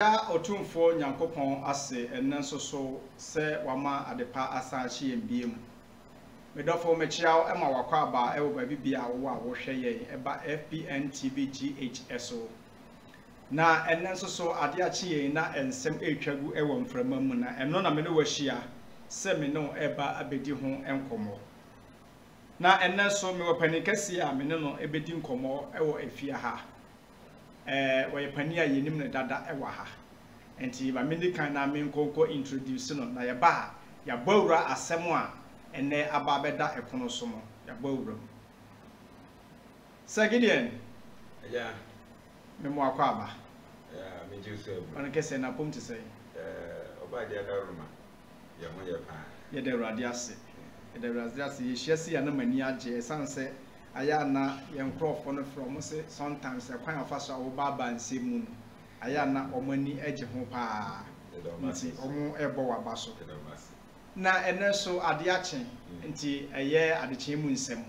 Ya otumfo nyankopon ase enenso so se wama adepa asanchi embiem medofo mechiaw ema wakwa aba ewo ba bibia wo a wo hwe ye eba FPN TV GHSO na enenso so ade achi ye na ensem etwagu ewo mframa mu na eno na me ne wahia se me no eba abedi ho enkomo na enenso me wapanikasi a me ne no ebedi nkomo ewo efia ha we pani a yenim ne dada ewa ha enti ba me kan na me nkonko introduce no na ye ba ya bawura asem a ene aba beda ekono so no ya bawura Sarkodie ya me mo akwa aba ya me jesu on kese na pom te say oba dia daruma ya mo ye pa ye de rade ase ye de rade ase ye hyiase ya na mani age sanse aya na yen Prof no from say sometimes e kwan afa so wo baba nsem mu aya na omani age ho pa nti omo ebo wa baso na ene so ade ache nti eye adekye mu nsem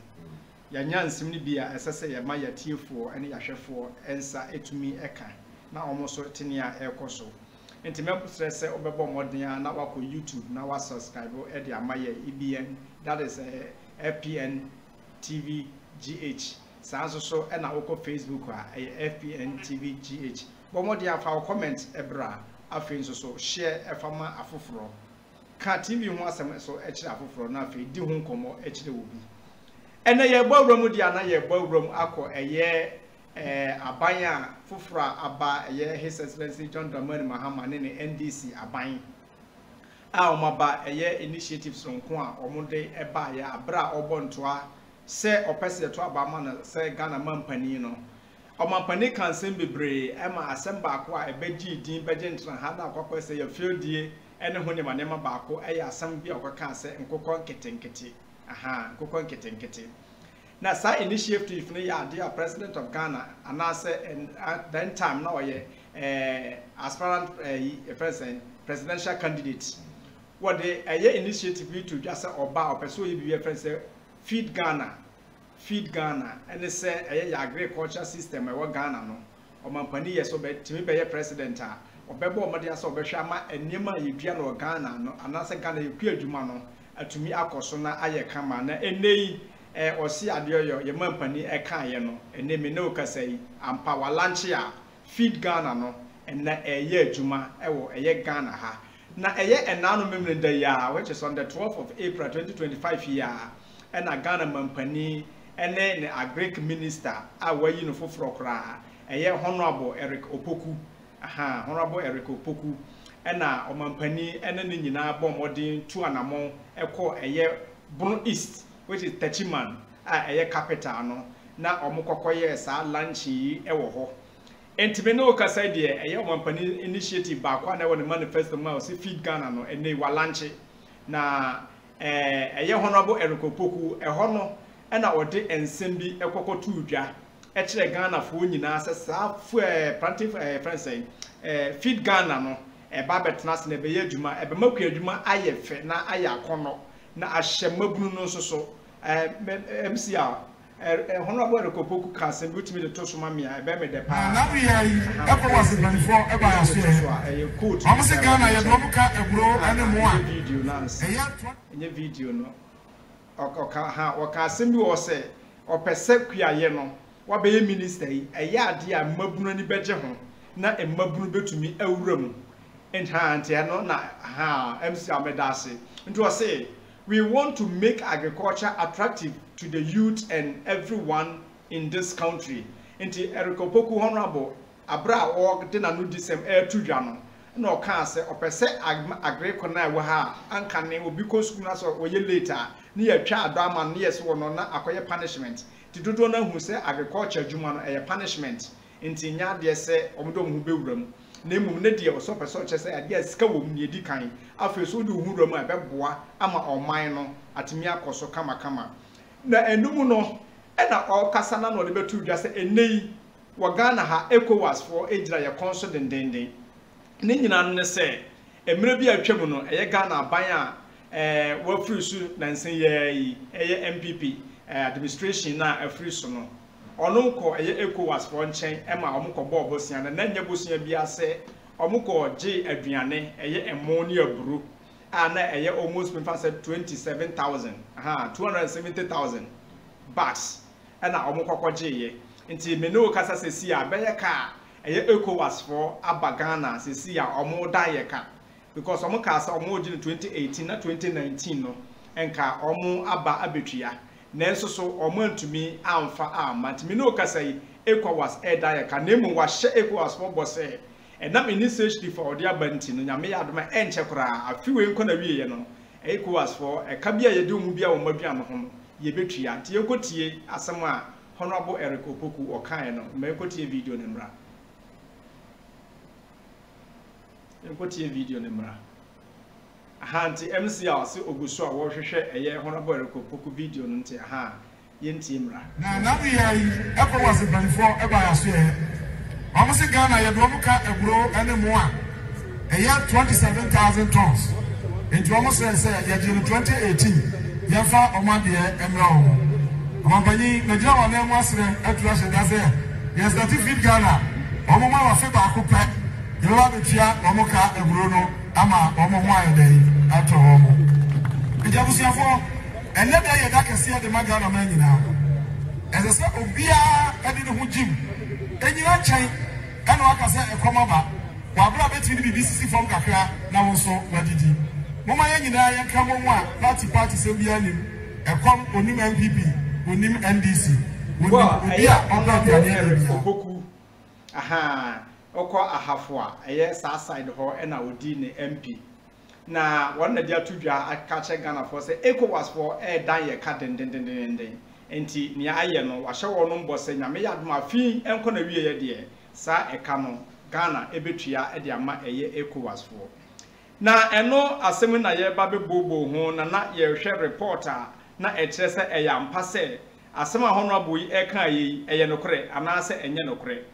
ya nya nsem ni bia esese ye ma ya tiefo ene ya hwefo ensa etumi eka na omo so tene a ekoso nti me stress obebo modern na wako YouTube na wa subscribe e de amaye EBN that is FPN TV GH sanso so na woko Facebook a FPN TV GH bomodi afa comment ebra afi nso so share efama afoforo ka TV ho asem so ekire afoforo na afi di ho nkomo ekire obi ene ye gbawrom dia na ye gbawrom akọ eye aban a foforo aba eye His Excellency John Dramani Mahama ne NDC aban a omaba eye initiatives nko a omode eba ya abra obontoa se opese to abama na se Ghana mampani no omampani kan sem bebre ema asem baako a ebeji din beje ntra ha na akwakọ se ya fiodie ene ho ne manema baako eya asem bi akwaka se nkokọ nketenkete aha nkokọ nketenkete na sa initiative no ya dia president of Ghana anase at that time na oye aspirant presidential candidate what the initiative to just oba opeso yibi friend Feed Ghana and they say a agriculture system I Ghana no or mampani yes so to me be president or bebo madia so be shama and nima yidua no Ghana no anase Ghana yekua adwuma no atumi akoso na aye kama na enei osi adeyo ye mampani e kan ye no ene me no kasai ampa wa lunch a Feed Ghana no and na eye adwuma ewo eye Ghana ha na eye enano memne da ya which is on the 12th of April 2025 year and a Ghana mampani and then a Greek minister our you know for frokra a honorable Eric Opoku honorable Eric Opoku and a mampani and then in bomb modern 2 anamon a call a year Bono East which is Techiman a year capital no na omokokoye sa lunchi ewo and to be no kasai a year mampani initiative back one the manifesto mouse Feed Ghana no and they were lunchi na honorable Eric Opoku hono ena ode ensem bi ekokoto udwa kire Ghana fo nyina sesa planting friends Feed Ghana no ba betena se na be ye adwuma be makwa adwuma ayefe na ayakono na ahye mabunu no so MC honorable Eric Opoku ka se bi utimi de to so mamia be me de pa na bi yi ECOWAS banfo e ba ya so coach amse Ghana ye do ka ebro ene mo a video lance enye video no oka asem bi wo se opese kuaye no wa be ye minister yi eya ade a mabunu ni beje ho na mabunu betumi awuram enhante no na MC Amedase nti wo se we want to make agriculture attractive to the youth and everyone in this country nti Eric Opoku honorable abra o de na no disem tudwa no na oka se opese agriculture na wo ha anka ne obi ko school na so wo ye later ni ya twa adama na yes wo no na akoye punishment ti dodo na hu se agriculture adwuma no eye punishment nti nya de se omodo mu bewuram na emum ne de so pese o chese ade asika wo mu edi kan afi so de hu ram abeboa ama oman no atimi akoso kama na enum no na o kasa na no de betu dwa se enei wo Ghana ha ECOWAS for ejira ye konso dendenden ne nyina no ne se emre bi atwam no eye Ghana ban a wo free su na nsen ye eye MPP administration na afri su no ono ko eye ECOWAS for nchen ema omko bo bosia na nya bosia bi ase omuko J aduane eye ammonia buru ana eye almost me say 27,000 270,000 bucks ana omukoko J ye nti me no kasa sesi a beye ka eye ECOWAS for abagana sesi a omo da ye ka because omo ka sa omo ji 2018 na 2019 no enka omo aba abetua nenso so omo antumi amfa amant me no kasa yi ECOWAS da ye ka nemu wa hye ECOWAS for boss enam initiative for odi abanti no nyame yadoma enche kora afiwe nkona wiye no ECOWAS for ka bia ye de mu bia wo madua no ho ye betua nti ye kotie asem a honorable Eric Opoku okan no me kotie video ne mra ye kotie video ne mra ahanti MCA se ogusu a wo hwehwe eye honorable Eric Opoku video no nti aha ye ntie mra na we are ECOWAS before eba yaso e almost Ghana ye do muka ebro ene mo a eye 27,000 tons into almost say ye 2018 ye fa omade emra o amabani Nigeria wa na mwasre atura se daze yes that feed Ghana omo ma wa fe ba ko pe ye wa betia omuka ebro no ama omo ho ayedai ato omo ejabusiafo ene da ye da kese de magana ma nyina eze se obia edi ne ho jim enyina chan ana waka se ekomaba wa bra beti ni BBC from kakra na wonso wadidi moma ye nyina ye nka mo a party se bia nim ekom onim MPP onim NDC obia obia bia Opoku aha okọ ahafo a eye sa side ho na odi ne MP na won na dia tudwa akache Ghana for say ECOWAS for dan ye ka den enti ni aye no wa hye wono mbose nyame yadoma fi enko na wie ye de sa eka no Ghana ebetua e de ama eye ECOWAS for na eno asem na ye ba bebobo ho na ye hwe reporter na e kire se e ya mpa se asem a honorable yi e kan yi eye nokre ana se enye nokre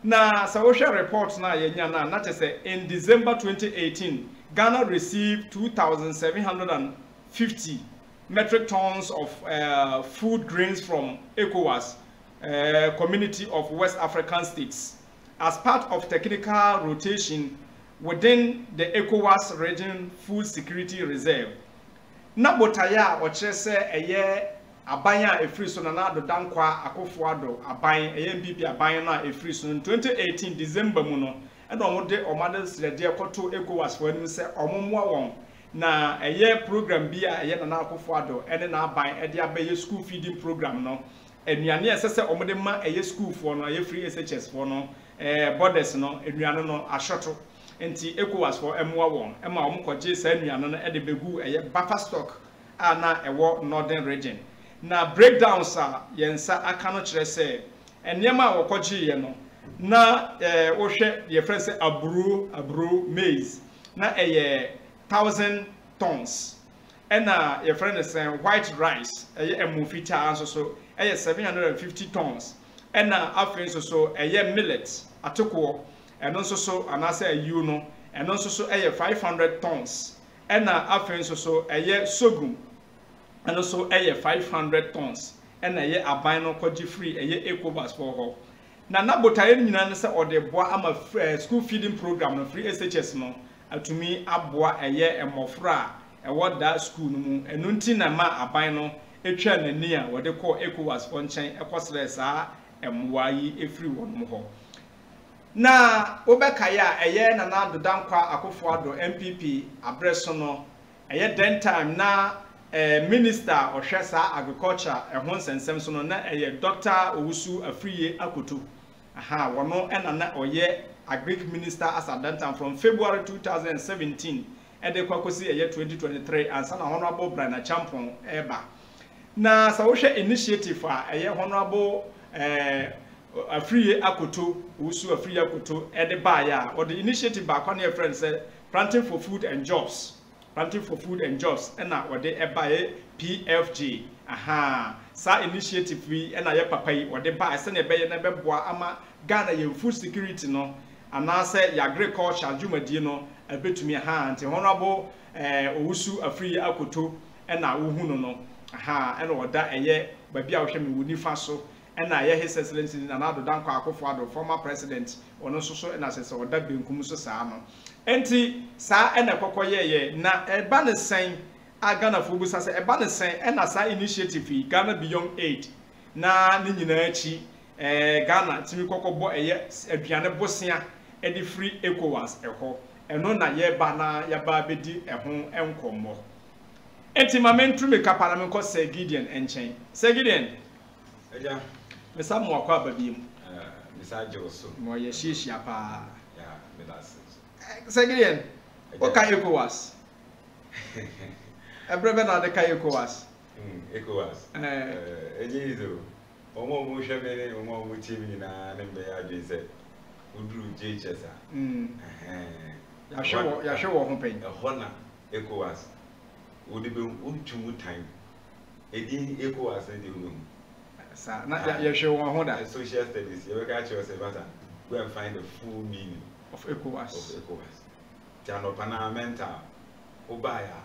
na sa wo hwe report na ye nya na say in December 2018 Ghana received 2,750 metric tons of food grains from ECOWAS community of West African states as part of technical rotation within the ECOWAS region food security reserve. Na botaya o chese eye abanya efri so na do dankwa akofoado aban eye MPP aban na efri so 2018 December mu no e do mo de omade srede koto ECOWAS for anim se omomwa won na eye program bia eye na akofoado ene na aban e de abaye school feeding program no enuane esese omode ma eye school for no eye free SHS for no borders no enuane no ashoto enti ECOWAS for emwa won ema omkoje sa enuane no e de begu eye buffer stock ana ewo northern region na breakdowns a yensa aka no kire se enema a wokoje ye no na wo hwe ye friend say aburu maize na eye 1,000 tons ena ye friend say white rice eye emufita anso so eye 750 tons ena afren so eye millet atoko eno so anase ayu no eno so eye 500 tons ena afren so eye sorghum eno so eye 500 tons ena eye aban no koji free eye ECOWAS for ho na nabotaye nyina ne se ode boa ama school feeding program no free SHS no atumi aboa eye emofra ewoda school no mu eno nti na ma aban no etwa nani a wode ko ECOWAS for nchen ekosre saa emwa yi efri wonum ho na obekaya eye na na dodankwa akofoado MPP abreso no eye den time na minister ohwesa agriculture ehon sensem so no na eye Dr. Owusu Afriye Akoto aha wono na oye agric minister as at that time from February 2017 and the kwakosi eye 2023 and sana honorable Brana Champon eba na sa wo hwe initiative a eye honorable Afriye Akoto Owusu Afriye Akoto ede ba ya or the initiative ba kwa na friend say planting for food and jobs and ode eba PFG aha sa initiative we na ye papa yi ode ba se na ebe ye na beboa ama Ghana ye food security no anase ya agriculture adwumadie no ebetumi aha anti honorable Owusu Afriye Akoto na wo hu no aha ena oda eye ba bia wo hwe me woni fa so and I hear His Excellency Nana Danko Akufo-Addo, former president, ono so and as a oda benkum so saa no. Enti saa na kokoye na eba ne sen Ghana for busa se eba ne sen na saa initiative Ghana Beyond Aid na ne nyina achi Ghana timi kokobɔ aduane bosia e di free ECOWAS ɛhɔ eno na ye ba na ya ba bedi ɛho enkommo. Enti mamentu me kapana me ko Sir Gideon enchen. Sir Gideon Eja mesa mo akwa babiem mesa jeroso mo ye hihia pa ya me das Sir Gideon o ka ECOWAS ebrebe na de ka ECOWAS ECOWAS ejizo omo mo hwemene omo mo timi na ne mbe ya dwese uduru JHS ya hwe ho pen hona ECOWAS odi be untumu time edi ECOWAS de unu sa na ya hwe ho da social studies you can actually say better go and find the full meaning of ECOWAS Jano Panamenta Obaya.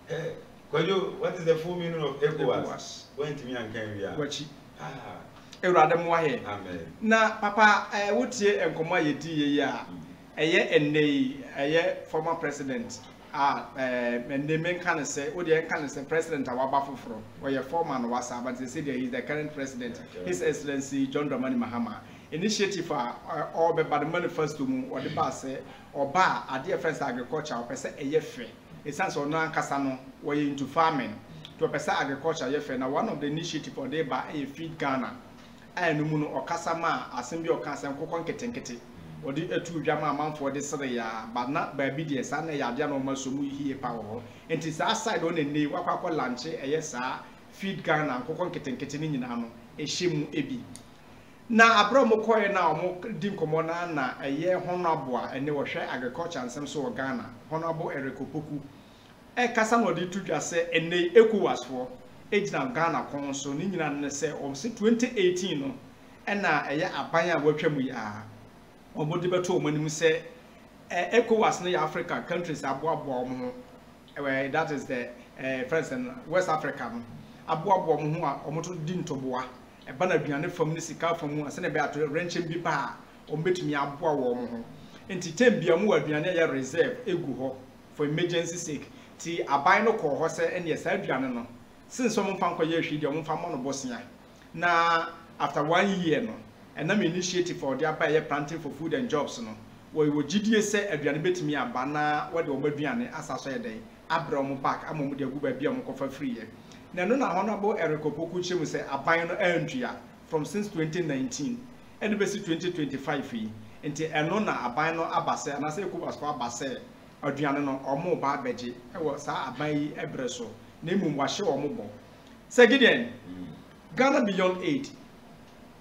Hey, what is the full meaning of ECOWAS? Going to me and Kenya. Wachi. Eradem wa he. Amen. Na papa wotie enkomo yedi ye a eye eye former president and they men can say what they can say president awaba foforo or former no wasa but they say he is the current president His Excellency John Dramani Mahama. Initiative or be bad manifesto mu or the bass or bar at dear friends agriculture or person a yefe. It sounds or non casano way into farming to a person agriculture yefe. Now one of the initiative or they by a feed Ghana and Muno or Casama assembly or cancer and coconut ketenkete or the 2 drama amount for this but not by BDS and a yadian almost here power. And it's outside on the knee what lunch a yes feed Ghana and coconut ketenkete in ano a shimu ebi. Na abro mo koye na omo dim komo na eye honorable ene wo hwe agriculture ansem so Ghana honorable Erikopoku kasa no de tudwa se ene ECOWAS for ejina Ghana kon so ni nyina ne se o se 2018 no na eye aban a watwam ya omo de beto omo nim se ECOWAS na ya Africa countries aboabo omo that is the for instance West Africa no aboabo omo ho a omo to di ntoboa eba na aduane fam ne sika fam mu ase na be ato renchen bi pa o betumi aboa wo mo ho enti tem bia mu aduane ya reserve egu ho for emergency sake ti aban no ko ho se ene esa aduane no since o mo fa nkoye hwi de o mo fa mo no bosia na after 1 year no and na initiative for the abai planting for food and jobs no wo gidie se aduane betumi aba na wo de o maduane asaso ye den abra mo back amom de agu ba bia mo ko fa free ye na no na honorable Erikopoku chemu say aban no andua from since 2019 and be 2025 yi enti eno na aban no abase na say ECOWAS for abase aduane no omo ba beje e wo sa aban yi ebre so na emu wahye omo bo Sir Gideon Ghana Beyond Aid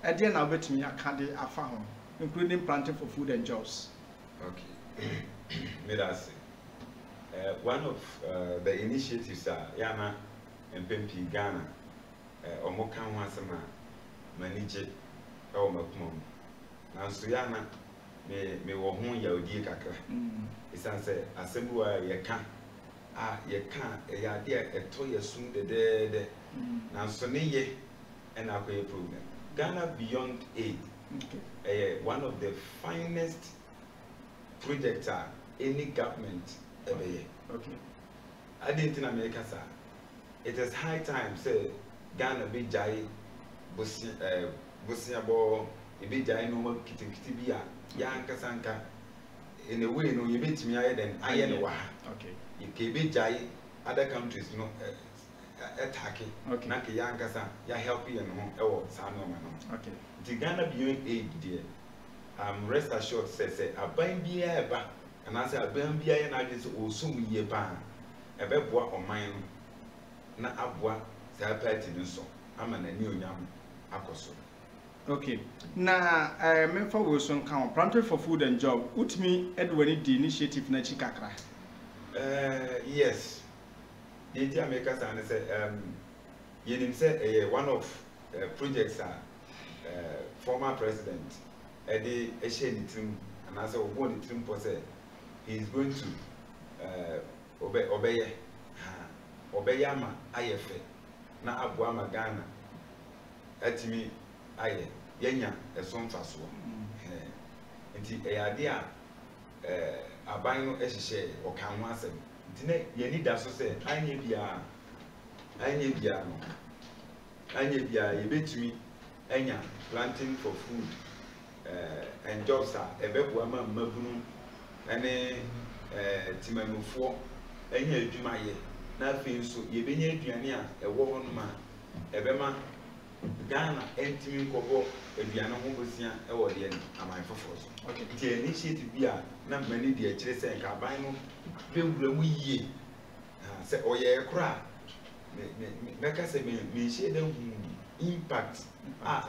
e dey na betumi akade afa ho including planting for food and jobs. Okay. May I say one of the initiatives yana MPP Ghana omo kan ho asema manage e o makumom na so yana me wo ho ya odi kakra isan say assembly ye ka ye ade eto ye sum de na so ne ye and akoye program Ghana Beyond Aid one of the finest projects any government ever ye. Okay. I didn't in America, sir. It is high time, say, Ghana be jai, Bosia bo, a bit jai no more kitibia, Yanka Sanka. In a way, no, you beat me higher than I know. Okay. You can be jai, other countries, no, attacking. Okay. Naki Yanka San, ya help you and oh, San. Okay. The Ghana Beyond Aid, dear. Rest assured, say, a bind be a and I say, a bind be and I just assume ye ban. A beboa or mine. Na abwa sa party do so ama na ni onyam akoso. Okay, na memfa wo so nkan planting for food and job utmi edwani di initiative na chikakra. Yes, the idea makers and say yenim say one of projects former president Ede Esheni Trim and as a one Trim say he is going to obeyama ayefe na abuama Ghana atimi aye yenya esom faso nti eyade a aban no ehihye okan ho asem nti ne yeni da so se anye bia no anye bia yebetumi enya planting for food and jobs are ebeboa ma mabunu ene timanufo enya adwuma ye na afi nso yebenya aduane a ewo ho no ma ebema Ghana entimi nkobo aduane ho bosia ewo de ani aman foforo so okay the initiative bia na mani de akire se nka aban no bewura mu yie se oye kra me ka se me share dem impact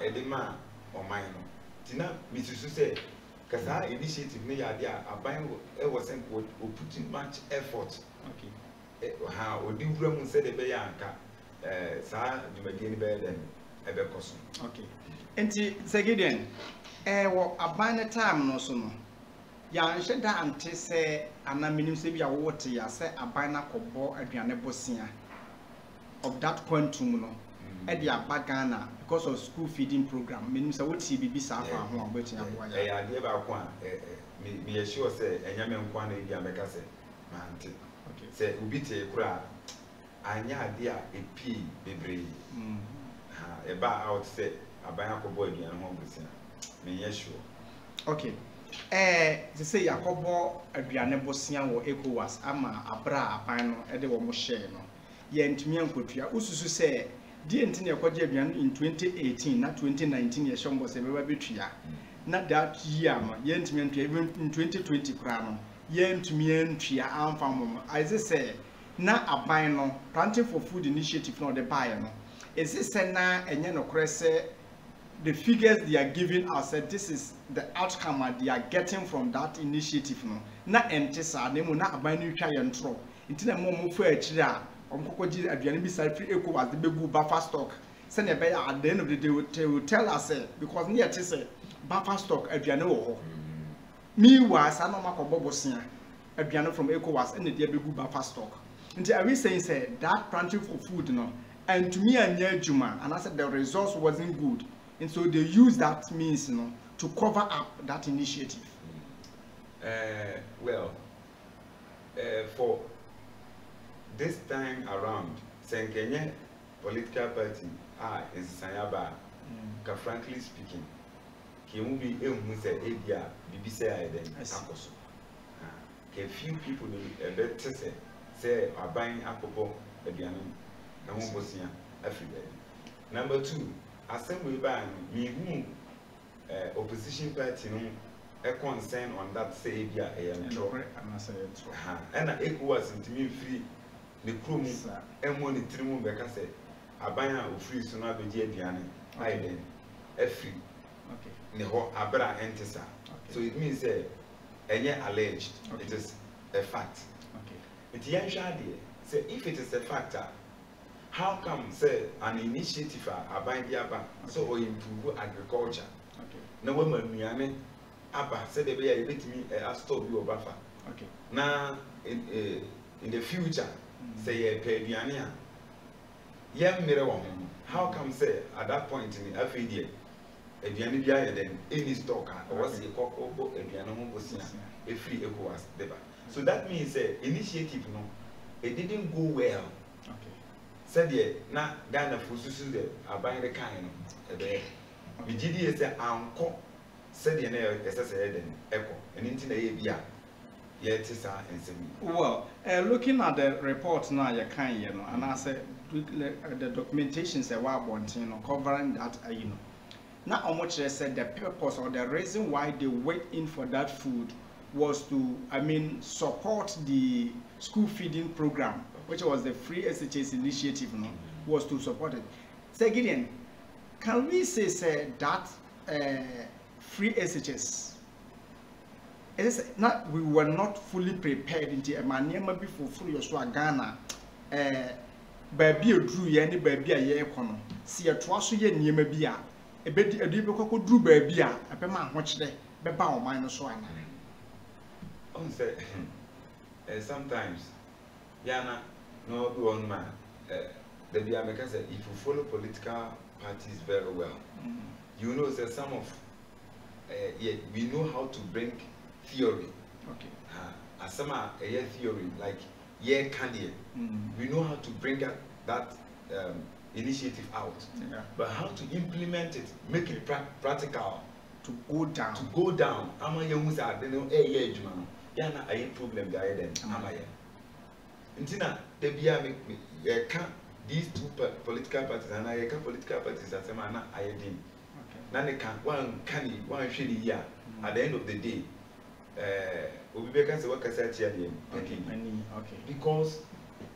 edema oman no tina misusu se kasa initiative ne yade aban ewo sen ko putting much effort okay odi wura mu se de be ya nka sa djumageni be den ebe koso okay enti segiden wo aban time no so no ya nhye da ante se anaminim se bia wo wote ya se aban na kobo aduane bosia of that quantum no e dia bagana because of school feeding program menim se wote bibi sa afa ho agbati aboa ya ya de ba ko a me ye sure se enyame nkwa na bia meka se mante okay se ubite kura anya ade a epi bebre eba out say aban akobo aduane ho bosia me ye sure okay they say yakobo aduane bosia wo ECOWAS ama abra aban no e de wo mo share no ye ntumi ankotua ususu say die ntine yakoje aduane in 2018 na 2019 ye shombo se beba betua na that year no ye ntumi antua even in 2020 kura no ye ntumi antua amfa mo I say na aban no planting for food initiative no de buy no is it say na enye no kore say the figures they are giving us said this is the outcome they are getting from that initiative no na entisa na mu na aban no twa ye ntro ntina mo fu akire a omkokoji aduane bi sa free ECOWAS de begu buffer stock say na be at the end of the day will tell us because near to say buffer stock aduane wo ho meanwhile sa no makobo bosia aduane from ECOWAS and the begu buffer stock nti are we saying say that planting for food no and to me anya juma and I said the results wasn't good and so they use that means to cover up that initiative for this time around Senkenye political party is Sanyaba ka frankly speaking ki mu bi ehun say ebia bibi say aiden akoso ke few people dey better say aban akopo aduane na mo bosia Africa. Number 2, assembly ban me who opposition party no a concern on that say bia and ECOWAS ntimi free the crew and monitor mu be ka say aban a free so na beji aduane aiden free okay ne ho abra entisa so it means say enye alleged it is a fact okay it yan shade say if it is a factor how come say an initiative aban diaba so or improve agriculture okay na we manuane aba say the be ya betimi stop you obafa okay na in the future say ye pay aduane a ye mmere wo how come say at that point in afidie aduane bia ye then any stock or was e kokko aduane ho bosia e free ECOWAS deba so that means initiative no it didn't go well okay said ye na Ghana fususu de aban de kan no ebe bigidi say anko said ye na esese eden eko enti na ye bia ye tisa ensem well looking at the report now you can you know and I said the documentation say wa bontin no covering that you know now how much they said the purpose or the reason why they went in for that food was to support the school feeding program, which was the free SHS initiative, was to support it. So Gideon, can we say that free SHS, it is not, we were not fully prepared into a manema before fully Ghana, baby drew any baby a year econo, see a twasso ye near maybe a bit a deep drew baby a pema watch there, beba or minus one. Sometimes Yana no do on man the Biameka said if you follow political parties very well. You know, so some of we know how to bring theory. Okay. As some theory like we know how to bring that initiative out. Yeah. But how to implement it, make it practical. To go down. To go down. I'm a young man. Yana a problem there then. Intina Debia these two political parties and I can political parties as a man I did. None can one shitty year at the end of the day. Ubeka's work as a champion. Okay. Because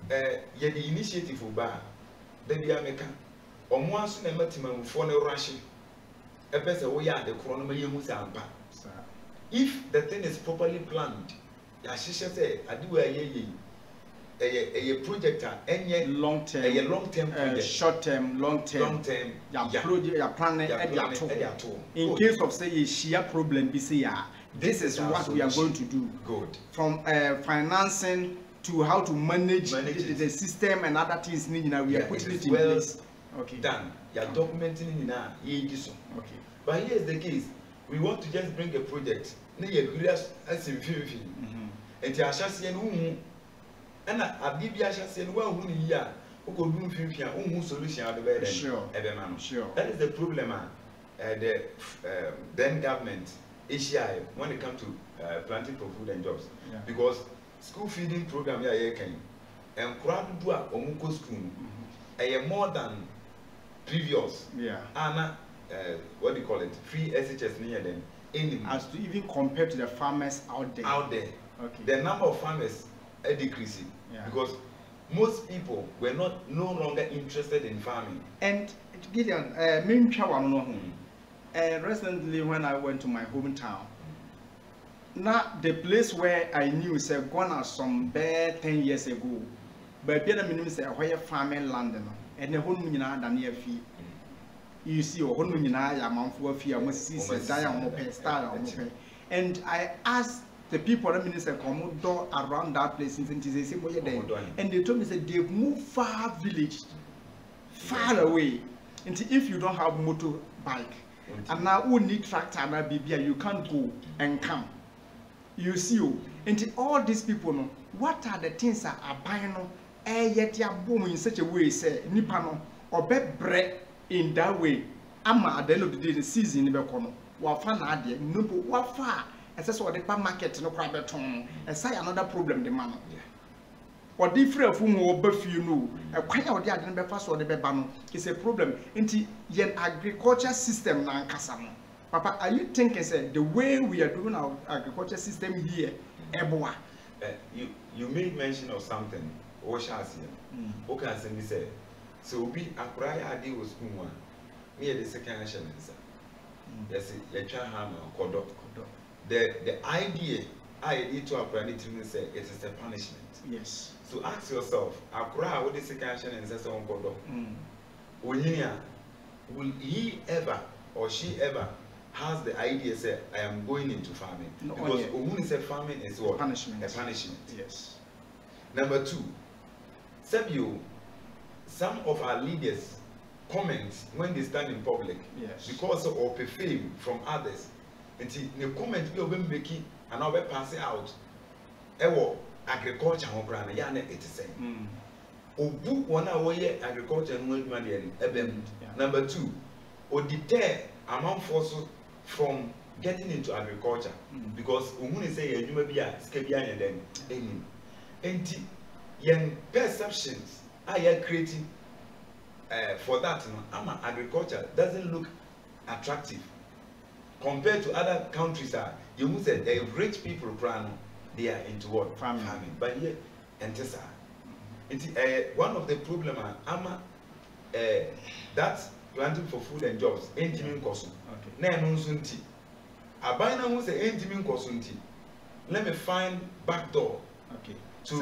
yet the initiative of bar Debia Meka or more soon a maximum for no rushing. A person we are the chronometer. If the thing is properly planned, as she said, I do a projector, any long term project, short term, long term, in case of say a sheer problem, this is what we are going to do. Good. From financing to how to manage the system and other things, we are putting it in place. Okay. Done. You are documenting in a okay. But here's the case. We want to just bring a project. And the Ashasian and a BB Ashasian, well, who here, who could do solution out of the bed. Sure. Sure. That is the problem. The then government, ACI, when it comes to planting for food and jobs. Yeah. Because school feeding program, and crowd do a Omuko school, more than previous. Yeah. Anna, what do you call it? Free SHS near them. As to even compare to the farmers out there. Okay. The number of farmers are decreasing. Yeah. Because most people were no longer interested in farming. And Gideon, recently when I went to my hometown, now the place where I knew said gone some bad 10 years ago, but the minimum said where farming land and the home than near fee. You see, and I asked the people that minister come around that place and they told me that they've moved far village, far away. And if you don't have motorbike, and now we need tractor and BBI, you can't go and come. You see, and all these people know what are the things that are buying yet ya boom in such a way, say Nipano or bread. In that way, at the end of the day, the season in the corner. Wafan idea, no, wafa. As that's what the market no private home. And say another problem, the man. Or different from who buff you know, a quite out there, the first or the bebano is a problem. Into yen agriculture system now, Kasamo. Papa, are you thinking, say, the way we are doing our agriculture system here, Eboa? You made mention of something, Oshasi. Okay, as me say. So we acquire idea was one. Me the second answer. Yes, you try hammer kodo. The idea I need to apply it to say it is a punishment. Yes. So ask yourself, acquire what the second answer and says on kodo. Will he ever or she ever has the idea say I am going into farming? No, because when say farming is what? Punishment. A punishment. Yes. Number two, some of our leaders comment when they stand in public. Yes. Because of a fame from others. And the comment we will make and now we pass it out. Agriculture it is saying. Obu one away agriculture Number two, or deter among forces from getting into agriculture. Because Umuni say you may be a scabian then and young perceptions are creating for that. Agriculture doesn't look attractive compared to other countries. You must say the rich people they are into what? Farming. But here and one of the problem that's planting for food and jobs ain't even cost. Let me find back door. Okay. To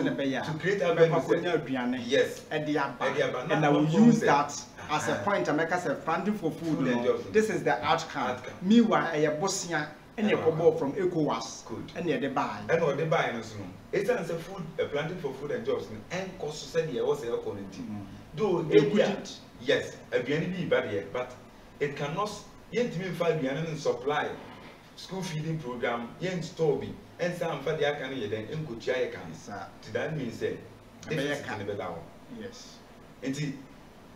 create a yes, and I will use that as a point to make us a funding for food and jobs. This is the outcome. Meanwhile, I am Bosnia and a cobalt from ECOWAS. Good. And they buy. And what they buy, it's a food planting for food and jobs and cost society was a community. Do yes, aduane bi ba de, but it cannot yentimi fa aduane no supply school feeding program yent store bi ensa amfa de aka no ye den enkotua ye kan to that means say yes nti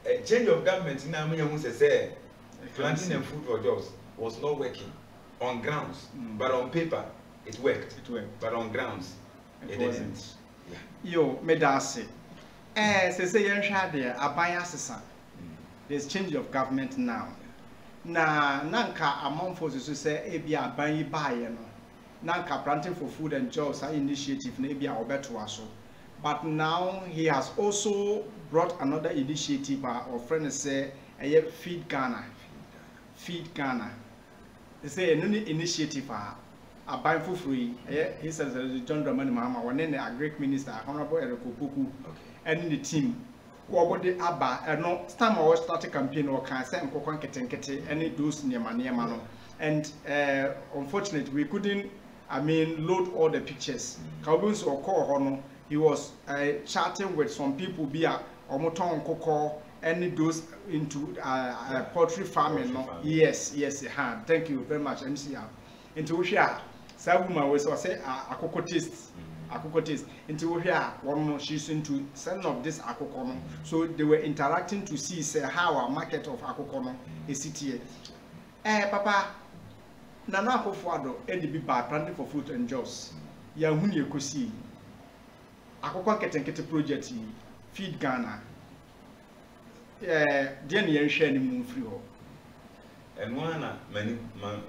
a change of government na amanya hu say planting and food for jobs was not working on grounds, but on paper it worked. But on grounds it didn't. Yeah. Yo, medase. Say yen hwa de aban asesa. There's change of government now. Na nanka amanfo so say e bia aban yi baaye no. Nanka planting for food and jobs initiative na e bia obeto aso. But now he has also brought another initiative or friend say feed Ghana. Feed Ghana. They say a new initiative aban fufuri he says John Dramani Mahama one the agric minister honorable Eriko Puku and the team what the aba no stam or start a campaign or can say nkokon ketenkete any those near and unfortunately we couldn't load all the pictures Kaubun's or call he was chatting with some people via omoton koko any those into poultry farming no yes thank you very much MCR into here Sabuma was say akoko taste into here one she's into selling of this akoko so they were interacting to see say how our market of akoko is here papa nana akofo e be by planting for food and jobs ya hu ne ekosi akoko ketenkete project feed Ghana dear yen share ni mu free ho and one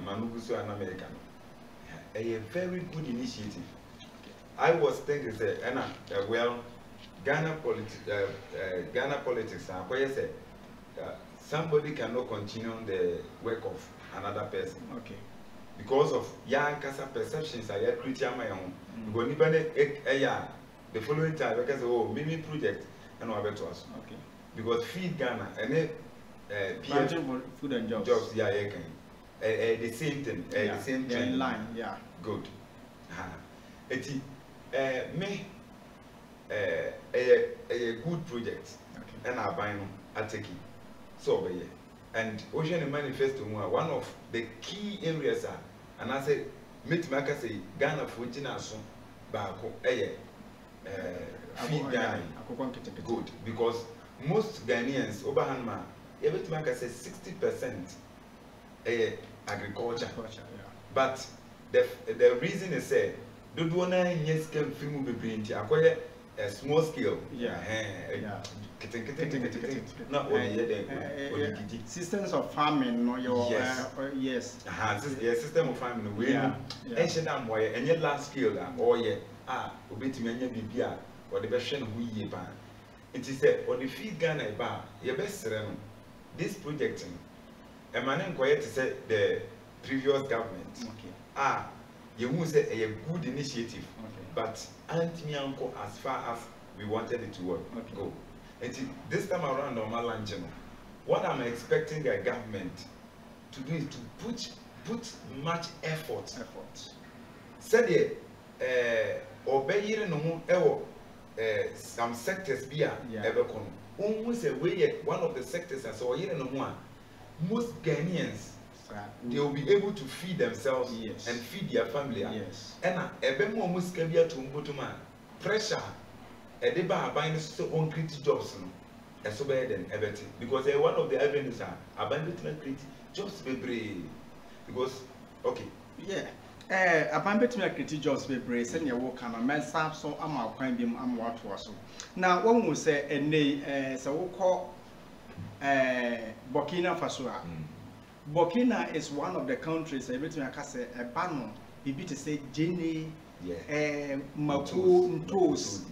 manuguso an American a very good initiative. I was thinking say well Ghana politics somebody cannot continue the work of another person because of young casa perceptions are creature my own the following time because mini project and over to us because feed Ghana and food and jobs the same thing the same trend in line good me a good project and I buy Adekye so and Ocean Manifesto one of the key areas and I say meet Maka say Ghana food so bako feed Ghana good because most Ghanaians over Hanma every Maka say 60% agriculture but the reason is say do na yes can film be bring akoye a small scale systems of farming no your yes system of farming we ancient am why any large scale or obetimi anya bibia or the version who ye ba it is say on the feed Ghana ba ye besere no this project e man nkoye to say the previous government you will say a good initiative but anti-uncle as far as we wanted it to work go and this time around on my lunch what I'm expecting the government to do is to put much effort said obey no some sectors be ever come almost a way one of the sectors as or no most Ghanaians they will be able to feed themselves and feed their family. And a more muscabia to Mbutuma pressure a deba buying so uncreated jobs and so bad than everything because one of the avenues are abandonment create jobs be brave because abandonment create jobs be brave send your work and a man staff so I'm our crime beam I'm what was now one will say a nay so we call Burkina Faso. Burkina is one of the countries everything I can say a banner bibi to say Jenny Mako toast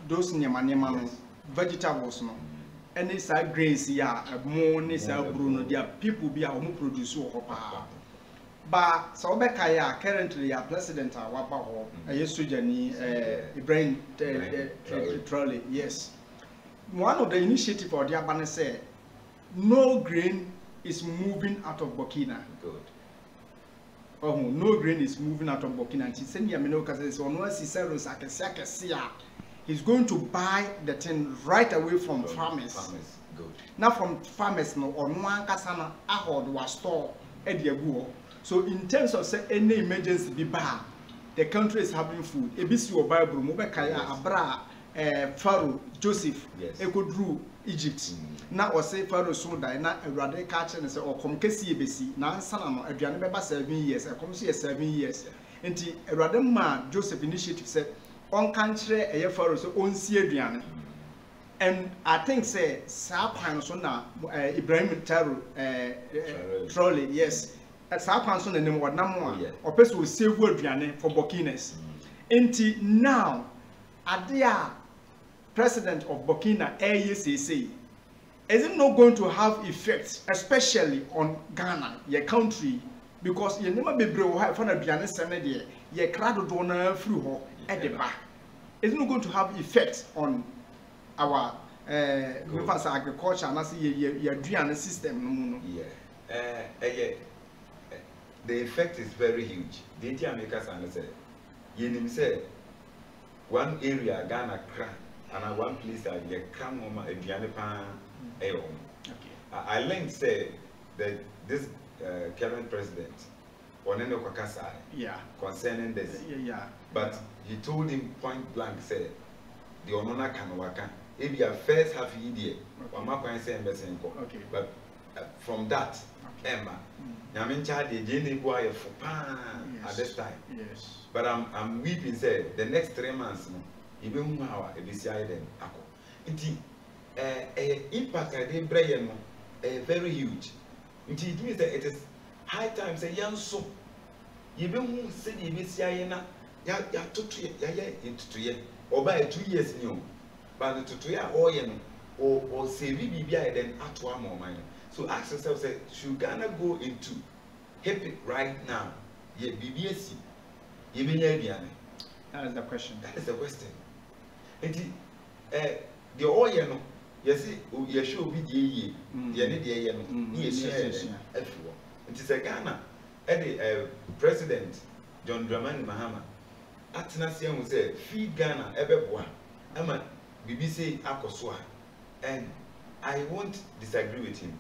those nyama vegetables no and it's a grains more is a Bruno there people be a produce but so currently a president Wabao Ibrahim Trolley yes one of the initiative for the banner say no grain is moving out of Burkina. Good. Oh, no grain is moving out of Burkina. And he's going to buy the thing right away from farmers. Good. Now from farmers no or no ankasa na ahod was store e de agu. So in terms of say any emergency be bad, the country is having food. Ebisi o Bible mo be kaya abra Pharaoh Joseph ekodru Egypt. Na o say Pharaoh so die na Awurade ka che ne say o kom kesi ebesi na ansa na no aduane beba 7 years e kom so 7 years. Enti Awurade ma Joseph initiative say on kantre eye Pharaoh so on si aduane. And I think say Sarp so na Ibrahim trolley yes. Sarp so na name what na mo a person will save aduane for Burkinas. Enti now Adia president of Burkina AECC is it not going to have effects especially on Ghana your country because you never be bro have for aduane sene de ye crowd do na free ho e de ba is it not going to have effects on our agriculture and your aduane system no the effect is very huge. The America say you say one area Ghana crack and one place that you come home aduane pan I learned say that this current president Oneno Kwakasa concerning this but he told him point blank said the onona can waka if your first half year but from that Emma Yamin child the boy for pan at this time but I'm weeping say the next 3 months even how a BCI then impact I didn't bring very huge. It means that it is high time say young so even who said you BCI na ya into 2 years or by 2 years new but to 2 years or say BBI then at 1 more minor. So ask yourself say should Ghana go into HEPIC right now? Yeah, BBSC. Even that is the question. That is the question. And the oil no yes you should be the need the no everyone. It is a Ghana President John Dramani Mahama Atenase will say feed Ghana ebeboa ama BBC akoswa and I won't disagree with him.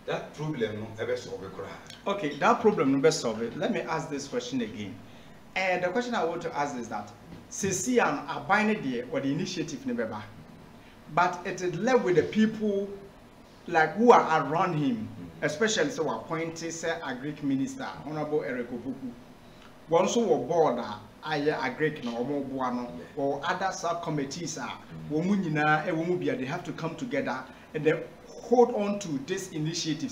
That problem no ever solve it. Okay, that problem never solve it. Let me ask this question again. And the question I want to ask is that Sisian are binding there or the initiative never, but it is left with the people like who are around him, especially so appointed say Agric Minister Honorable Eric Obuku. One so board Agric no or other subcommittees are they have to come together and they hold on to this initiative.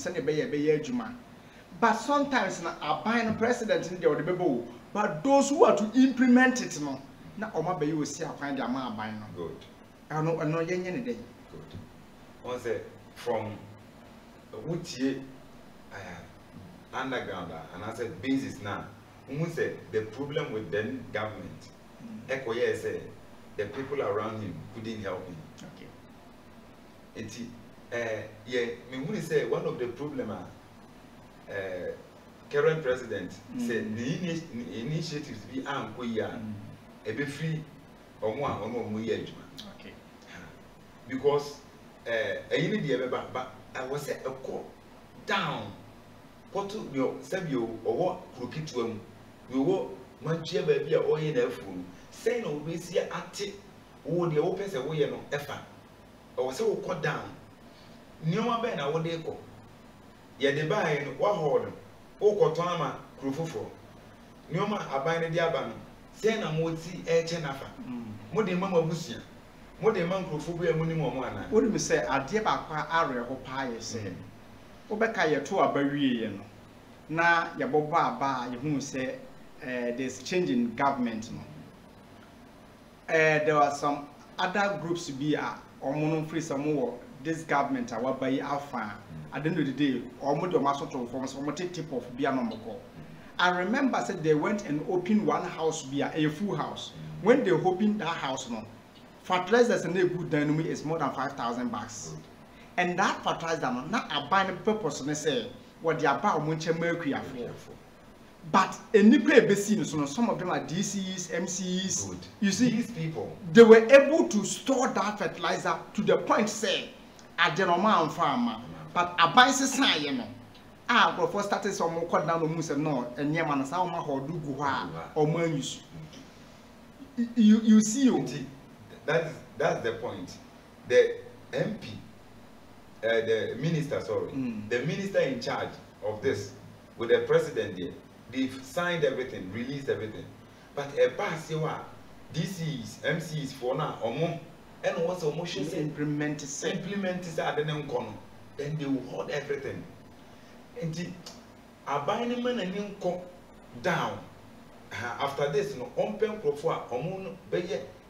But sometimes a buying president in the but those who are to implement it no na oma be you see find their man buying no good. I know yen day. Good. One say from Wutie underground and I said basis now. Say the problem with the government, ECOWAS say the people around him couldn't help him. Okay. Me say one of the problem current president said the initiatives be a be free or more okay. Because but I was a call down. What to your Sabio or what crooked to him? We will manchia baby or in a fool. Say no, we see at it. Oh, the opens away no effort. Or so cut down. No one ben I would echo. Yet the buy what hold. Oh, Cotama, Crufo. Noma abide the aban. Say no more see a chenafa. Modi Mamma Busia. Modi man Crufobia Munimana. What do we say? A dear Baka area or pie say. Obeka ye to abawie no na ye boba ba ye hu say there's change in government no there were some other groups be omono free some this government our by alpha at the end of the day omo do maso to form some tip of be anomoko. I remember said they went and opened one house be a full house. When they opened that house no fertilizers and good dynamic is more than 5,000 bucks. And that fertilizer not a buying purpose and say what they are about mercury for. But any play so some of them are DCs, MCs. Good. You see, these people, they were able to store that fertilizer to the point say at the normal farmer. But a bicycle, you know, Prof started some more cut down the moose and no, and Yaman Sama or Duguha or Manus. You see, that's the point. The MP, the minister, the minister in charge of this, with the president there, they've signed everything, released everything. But a pass you are, DCs, MCs for now, or more, and what's a motion implement it at the name corner, then they will hold everything. And the abandonment and income down. After this, no, open profile,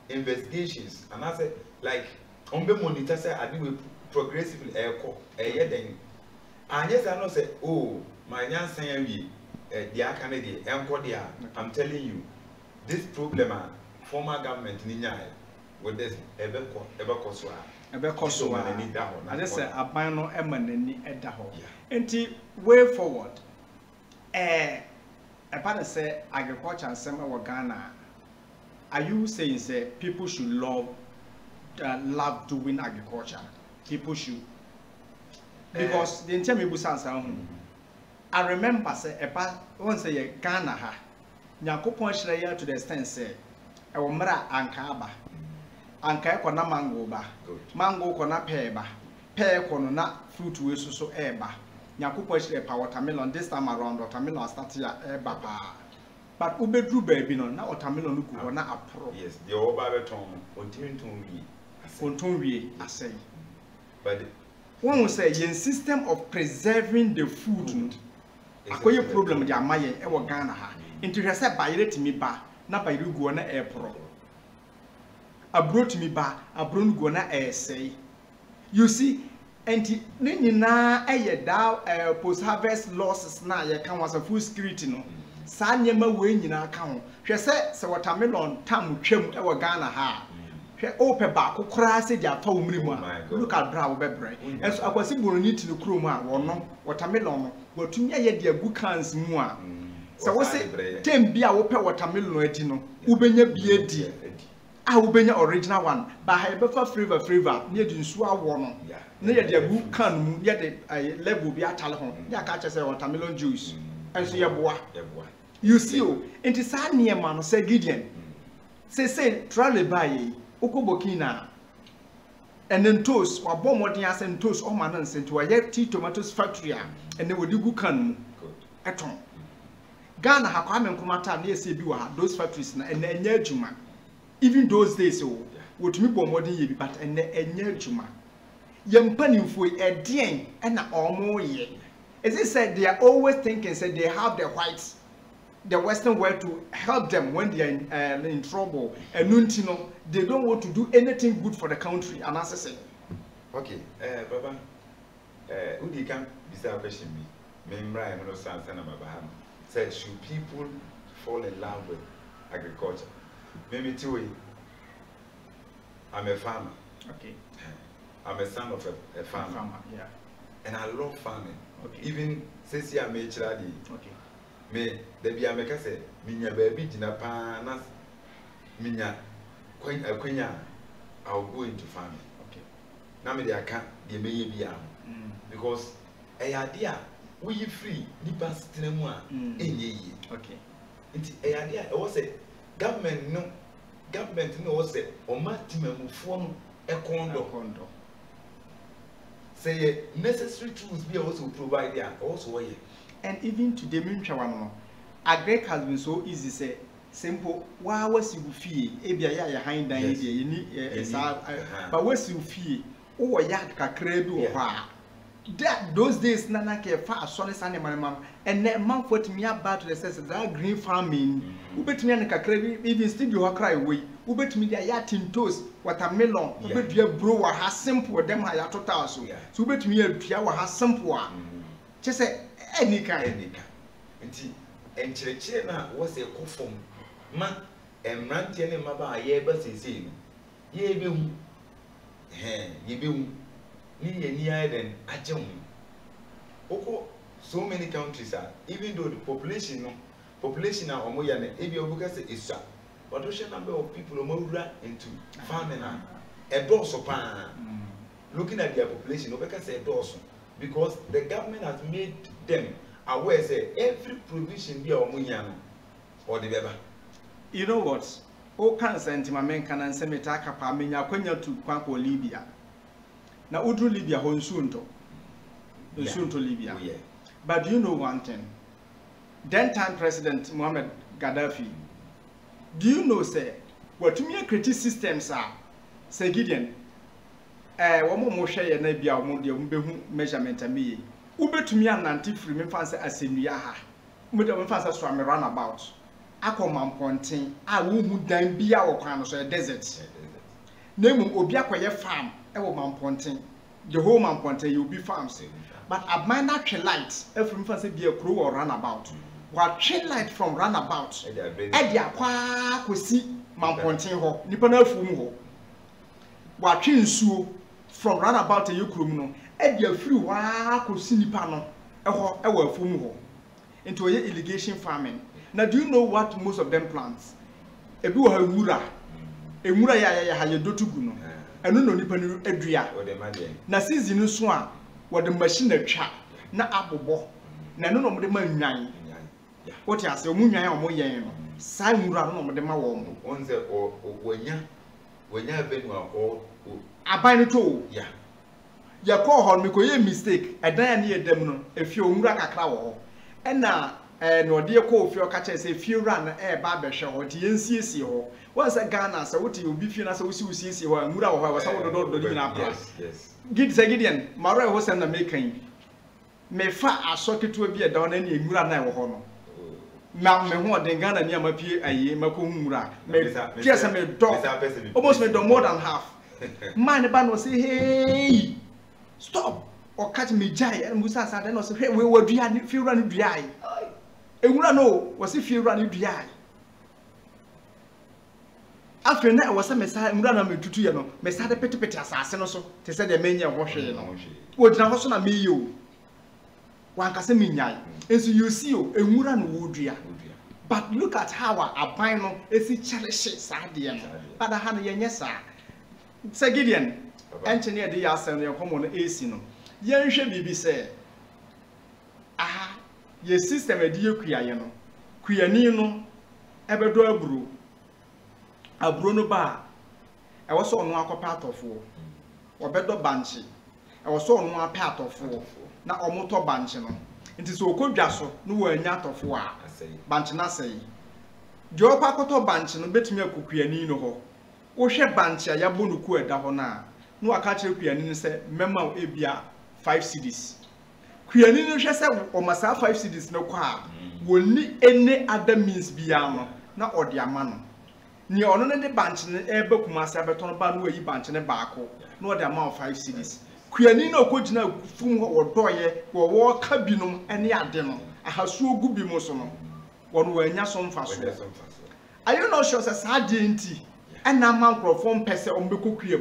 investigations, and I said, like, monitor say I do progressively echo a year then. And yes, I know say, oh, my young saying the Canadian, I'm telling you, this problem, former government, with this, ever coswa. I just say, a bino emanini at the home. And way forward, apart say agriculture and summer or Ghana, are you saying say people should love doing agriculture? People should, because the entire business. I remember say apart once a Ghana ha, Nyakopon share to the extent say, I will mara ankaba, anka kona mango ba, mango kona pear kona fruit we so eba. Nyakopon share watermelon this time around watermelon started eba. But ubedru baby no na watermelon ku na apro. Yes, the obabeton ontonwie asay. But one will say yen system of preserving the food. Akoye problem di amaye e wo Ghana ha. Into hwe say bayire timi ba na bayire guo na epro. Abro timi ba abro guo na esay. You see, enti ne nyina eye da post harvest losses na ye kan was food security no. Sa nyema we nyina ka ho. Hwe se watermelon tam twam e wo Ghana ha. Hwe ope ba kokora se dia fa omrimu a. Look at bra wo bebre. Enso akwasi boroni tinu krom a wono watermelon no watumi aye dia gu cans mu a. Se wo se tem bia wo pe watermelon adi no ubenya bia di. Ubenya original one, but I befa flavor, near the nsu awo no. Near the gu can mu, near the level be atale ho. Ya ka che say watermelon juice. Enso ye boa. You see o, enti sa niema no say Gideon. Say trale baye, okobokina. And then toast, wa bom modern as and toast o man nse to a tea tomatoes factory and they would gu can mu. Eton. Ghana ha kwa menkomata na ese bi wa those factories na and enye adwuma. Even those days, what me born modern ye, but and enye adwuma. Young panimfo e dien and na omo ye. As it said, they are always thinking, said they have the whites, the Western world to help them when they are in trouble. And nuntino, they don't want to do anything good for the country. And as I say, okay, Baba, who do you come beside question me? Memra and no son of Abraham said, should people fall in love with agriculture? Maybe two. I'm a farmer. Okay. I'm a son of a farmer. Yeah. And I love farming. Okay. Even since I made children. Okay. Me, the be America say, Minya baby dina panas, Minya, Quenya, I'll go into farming. Okay. Now me I can't, they may be because a idea we free, nipa stinemwa, Okay. It's a idea, I was a government no say o matimamu phone e kondo say necessary tools be also provide there also way. And even today minchawano agric has been so easy say simple wa was you fee e bia ya hind dan dey ni but was you fee o ya kakra bi wo ha that those days nana ke fa asole sane manama and man for me about the sense that green farming ubetumi an kakra bi even studio ho cry we ubetumi dia ya tintos watermelon ubedua bro wa ha simple dem ha ya total so so ubetumi adua wa ha simple a che say enika nti enchirechire na wo se kofom ma emrantie ne maba aye ba sesei no ye be hu ye be hu ni then oko so many countries are even though the population no population na omo ya na ebi obuka say isa but the number of people omawura into farming na edoso pa looking at their population obuka say edoso because the government has made them aware say every provision bi omo ya no or the beba. You know what? O kan sentima men kan Nsem metaka pa menya kwanya tu kwa ko Libya. Na udru Libya ho nsunto. Nsunto Libya. Oh, yeah. But do you know one thing? Then time President Muhammad Gaddafi. Do you know say what me create systems are say Gideon womo mo hwe na bia womo de mbehu measurement ami ubetumi anante free me fancy asenua ha mo de me fancy so am run about akoma mponten a wo hu dan bia wo kwan no so desert nemu obi akoye farm e wo mamponten the whole mamponten you be farms but a minor tree light from fancy be a crew or run about what tree light from run about e dia kwa kosi mamponten ho nipa na afum ho what tree nsuo from run about e krum no e dia free wa kosi nipa no e ho e wa afum ho into irrigation farming. Now do you know what most of them plants? Ebi wo ha emura ya ha ye dotugu no eno no nipa no adua na season so a wo de machine atwa na abobo na eno no mo de ma nwan what you say omu nwan a mo yen no sai mura no mo de ma wo mo onze wonya benu a aban no to ya ya ko ho me ko ye mistake edan ya ne edam no efie omura kakra wo ho ena no de ko ofie o ka che say fie run ba behwe ho de yensiesie ho once Ghana say what you be fie na say usiesie ho amura ho wa say wo do nyina pra yes Gideon maro ho say na mekan me fa asoketo bi e da na ne amura na wo ho no na me ho de Ghana ni amapie aye mako humura me just me do almost me do more than half man ba no say hey stop or catch me jai and musa sa de no say hey we dua ni fie run dua ai ewura no was if you run dua after na was me sa mura na metutu ye no me sa de petepete asase no so te say de menye ho hwe no wo dina ho so na me yi o wan ka se me nyai enso you see o ewura no wo dua but look at how aban no esi cherish sa de no bada ha no ye nye sa say Gideon engineer de ya asem no komo no AC no ye nhwe bibi say aha ye system edi ekuaye no kuani no ebedo aburo no ba e wo so ono akopa atofo obedo banchi e wo so ono apa atofo na omoto banchi no nti so okodwa so no wo anya atofo a banchi na sei de opa akoto banchi no betumi akukuani no ho wo hwe banchi a yabo no ku eda ho na no aka kire kuani no se mema ebia 5 cedis kuani no hwe se o masa 5 cedis no kwa woni any other means bia no na odi ama no ni ono ne de banch ne ebe kumasa beton ba no yi banch ne baako na odi ama 5 cedis kuani no kogina fum ho odoye wo ka binom ene ade no ahasuo gu bi mo so no wono wanya so mfa so are you not sure say sad enti ena mankrofo mpese ombekokua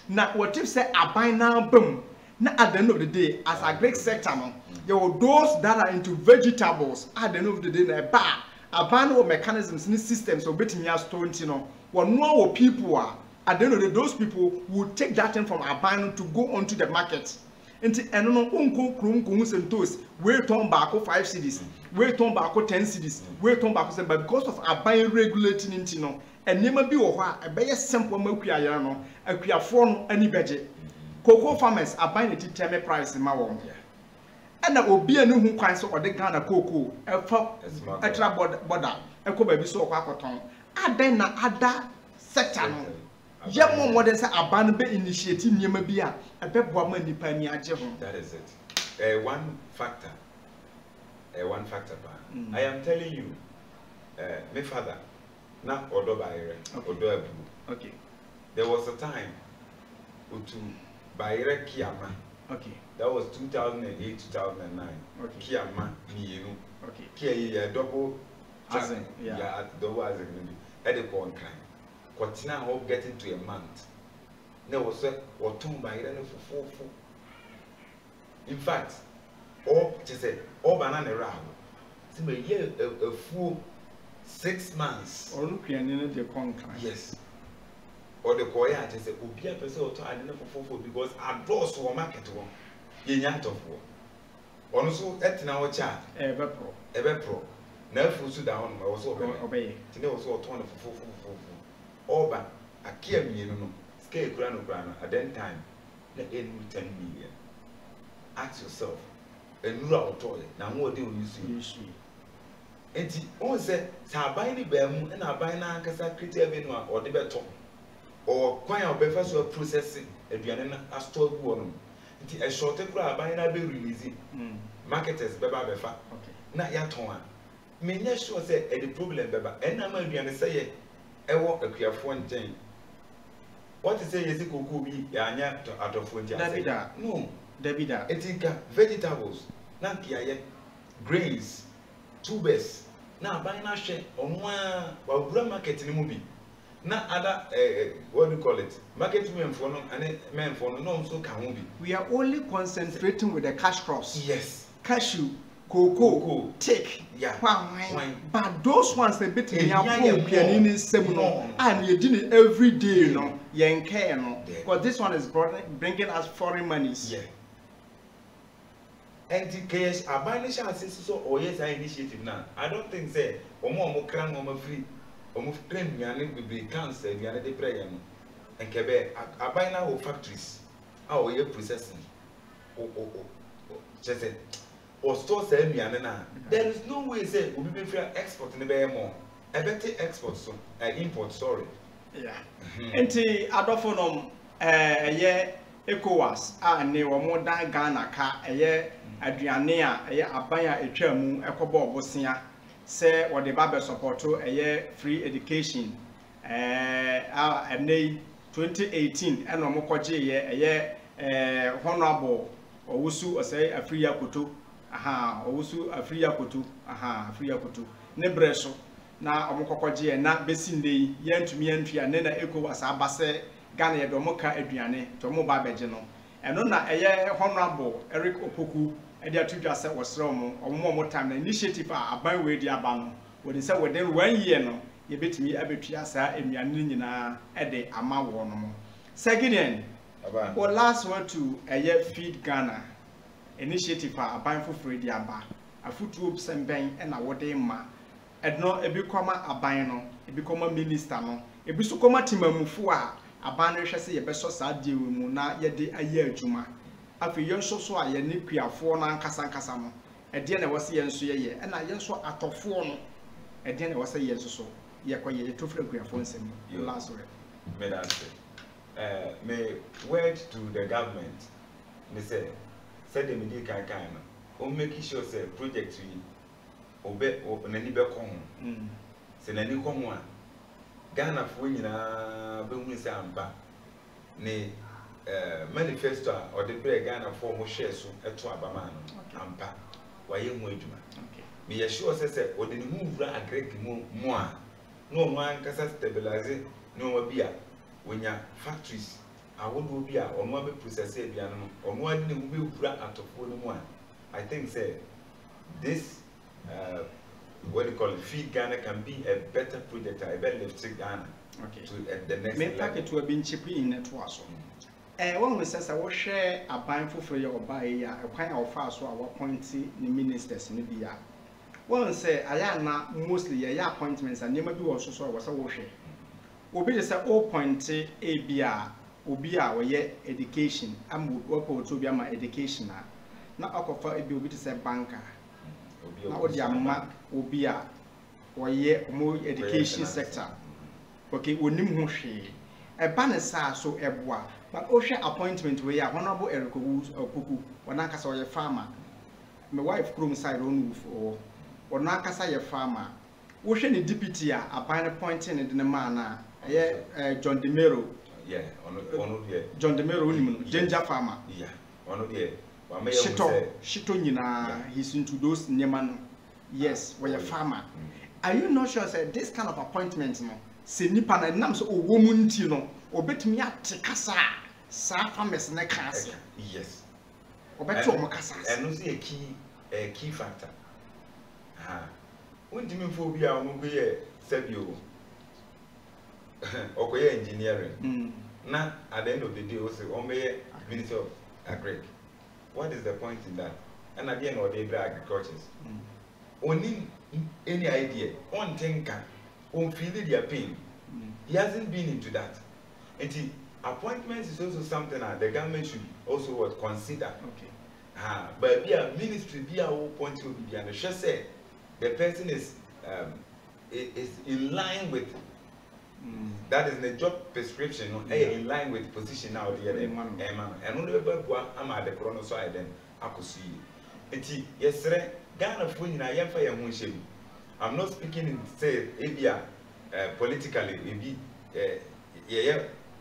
na what if say aban na bam na at the end of the day as a Greek sector no there were those that are into vegetables at the end of the day na ba aban mechanisms ni systems so betimi store ntino one know people are at the end of the day those people will take that thing from aban to go onto the market enti eno no unko krum ko sentos we turn back 5 cedis we turn back 10 cedis we turn back 7 but because of aban regulating ntino enema bi wo ho a ebeye simple makuaya no akuafo no ani beje cocoa farmers aban the determine price ma won and na obi anu hu kwan so ode Ghana cocoa extra border ekoba bi so kwa akoton adan na ada sector no yemo modern say aban be initiative nyema bi a ebeboa ma nipa ni age ho. That is it. One factor ba I am telling you my father na odo baire odo abu. Okay, there was a time to Baire Kiama. Okay. That was 2008, 2009. Okay. Kiama Mienu. Okay. Kia double as in, yeah, double as in the corn kind. Quatina hope getting to a month. No was or two Baire for 4. In fact, all she said, all banana round. See me year a full 6 months. Or look in the contract. Yes. Or the choir just say, "Oh, be a person or I didn't for because I draw so market one. Ye out of war. Also, at now chat. Ever pro. Never food down. I was obey. Today was all 24. Oba, I came, you know, scale grano at that time. Let end with 10 million. Ask yourself, and you are toilet. Now, what do you see? And he always said, Sabine Bem and I buy now because I create a or the beton. Or quite a breakfast or processing a piano as told one. It a short crab by na be releasing. Marketers beba befa. Na ya ton. Me nya sure say e the problem beba. And na ma piano say e wo akuafo nten. What is say yesi koku bi ya nya atofo nten. Davida. No. Davida. Etika vegetables. Na kiaye grains. Tubers. Na buy na share onwa wa market ni mu bi. Na other what do you call it? Market men for no and men for no so can be. We are only concentrating with the cash crops. Yes. Cashew, cocoa, take, yeah, wine. But those ones they bit me up in seminar and you did it every day, you know, yanke, no. Because this one is bringing us foreign monies. Yeah. And the cash are buying so or yes, I initiative now. I don't think say or more cram or free. Almost claim me and be cancer, me and the prayer. And Quebec, I buy now factories. How are you processing? Just said, or store sell me and there is no way say we be fair export in the bear more. I bet the export so import, sorry. Yeah. And the Adophonum, yeah, ECOWAS, and they were more than Ghana car, a year, Adriania, a year, Abaya, a chairman, a cobo, Bosnia. Say what the Bible support a year free education 2018 and Mokoji a year honorable or Wusu or say a free yakutu or Wusu a free yakutu free yakutu Nebreso now Omokoji and not Bessin day yen to me entry and then ECOWAS Abase Ghana Domoka Adriane to Mobabejano and on a year honorable Eric Opoku. Edia to just say was wrong or more time the initiative are by way the abano. When they say within 1 year no, you bet me a bit yasa and yanina at the ama one. Second end, or last word to a year feed Ghana initiative are buying for free the aba, a foot troops and bang and a what ma. And no a become a bino, a become a minister no, a bisukoma timamufua, a banner shall say a best sad deal muna yet a year juma. Afi yenso so a ye ne kuafo na nkasa no ede na wose yenso ye e na yenso atofo no ede na wose yenso so ye koye tofra kuafo nsem last word me that me word to the government me say the media kan no o make sure say project we obe nani be ko ho se nani ko ho a Ghana fo nyina be hu se amba ne manifesto or the break Ghana for more shares so eto abama no ampa waye mu adwuma me ye sure say o de move ra agrek mu a no man kasa stabilize no wa bia wonya factories awodo bia ono abe process e bia no ono ade ne be hura atofo no mu a I think say this what do you call it, feed Ghana can be a better project, a better lift Ghana to the next level. Me packet to have been cheaply in it was. One we says I will share a buying for your buy a kind of fast so our appointee the ministers in the year. One say I am not mostly a appointments and never do also so was a worship. Obi just a 0.8 ABR, Obia or ye education, and would to be my education. Now, I prefer it be to say banker. Now, the amount Obia or ye more education sector. Okay, we need she. A banner so ebwa. But Osha appointment we are honorable Eric Woods or Kuku, or Nakasa your farmer. My wife groom side on roof or Nakasa your farmer. Osha the deputy are appointing in the manner. John DeMero. Yeah, John DeMero, ginger farmer. Yeah, one of the Shito, he's into those Neman. Yes, we're a farmer. Are you not sure that this kind of appointment, no? Senipan and Nams or woman, you know, or bet me at Tekasa, Sarp neck. Yes. Or bet to Macassa. And no see a key factor. Untimi phobia on go ye sebio. Okoye engineering. Na at the end of the day, also Omeye Minister of Agric. What is the point in that? And at the end of the day, agriculture. Only any idea, on thinker, on feeling their pain. He hasn't been into that. And appointments is also something that the government should also consider. Okay. But be a ministry, be a point to be and just say the person is in line with that is the job prescription, in line with position now the and only I'm at the chrono so I then I could see it. Yes, sir. Ghana phone I am for your moon. I'm not speaking in say Abia politically, maybe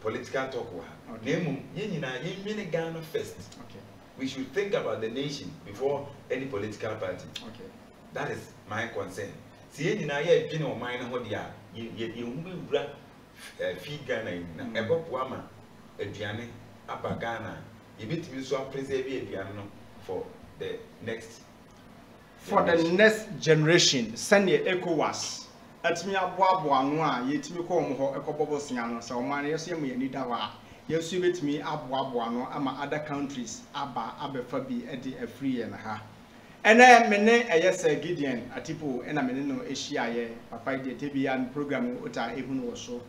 political talk. Name many Ghana first. Okay. We should think about the nation before any political party. Okay. That is my concern. See, in a year, you know, mine, what they are. You will feed Ghana in a Wama, a Diane, Abba Ghana. You bet me so preserve Diano for the next. For the next generation, send your ECOWAS. At me a boa, yet me come ho a couple of signals, so man, you see me need a you see with me a boa, ama other countries, Abba Fabi, Eddie, a free and a half. And then mene yes Gideon atipo and a menino Asia papa de TBN program uta even also.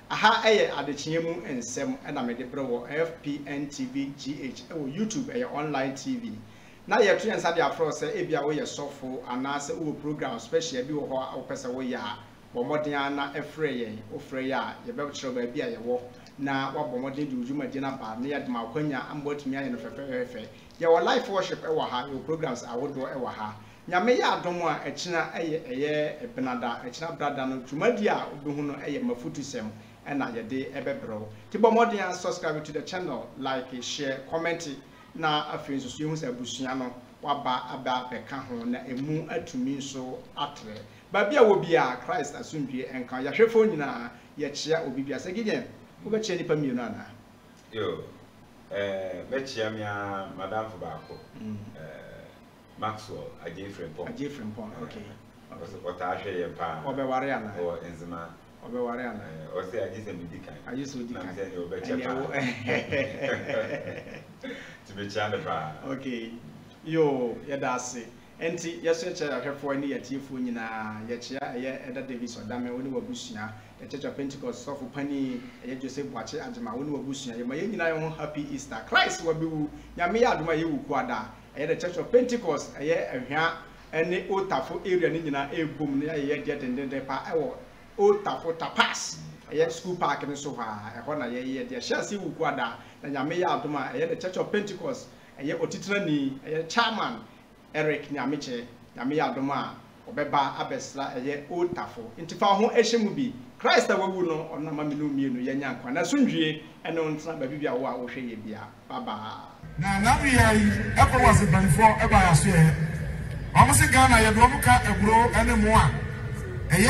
Aha Adekye3 Nsem and a medebro FPN TV GH YouTube online TV. Now you try and say their fro say ebia we sofo anase o program special bi wo ho opese wo ya bo modern na efreye ofreya ye be chiro ba bia ye wo na wa bo modern di ujuma di na ba na ya de ma kwanya ambotumi aye no fefe ya wo life worship e wa ha your programs awodo e wa ha nyame ya adom a ekina eye ebenada ekina brada no tumadi a obehu no eye mafutusem e na ye de ebebro ti bo modern subscribe to the channel, like, share, comment na afei so yehu se abusua no waba aba beka ho na emu atumi so atre ba bia wo bia Christ asundue enka ya hwefo nyina ya chia obi bia se giden wo be chia nipa mienu ana yo me chia mia madam for baako Maxwell Adekye3 okay what I share your pa obe ware ana or Enzema obe ware ana or say I just medical I just medical you be chia to be channel pa okay yo yedase enti yeseche ahwefo ani yatiefo nyina yechia eye Eda Davis odame woni wabusua the Church of Pentecost sofu pani eye Joseph Boache Adjema woni wabusua ye maye nyina yo happy Easter Christ wabiwu nyame ya adoma ye wukuada eye the Church of Pentecost eye ahwa ene otafo area ni nyina ebom ne eye de dendende pa ewo otafo tapas eye school park ni so ha e ho na ye de shasi wukuada na nyame ya adoma eye the Church of Pentecost eye otitrani eye chairman Eric Nyameche nyame ya adoma obeba abesra eye otafo ntifa ho ehyemu bi Christ awu no ona mamenu mienu ye nyankwa na sundwie ene ontra ba bibia wo a wo hwe ye bia baba na we yi ECOWAS banfo eba ya so e omo se Ghana ye do omo ka ebro ene mo a eye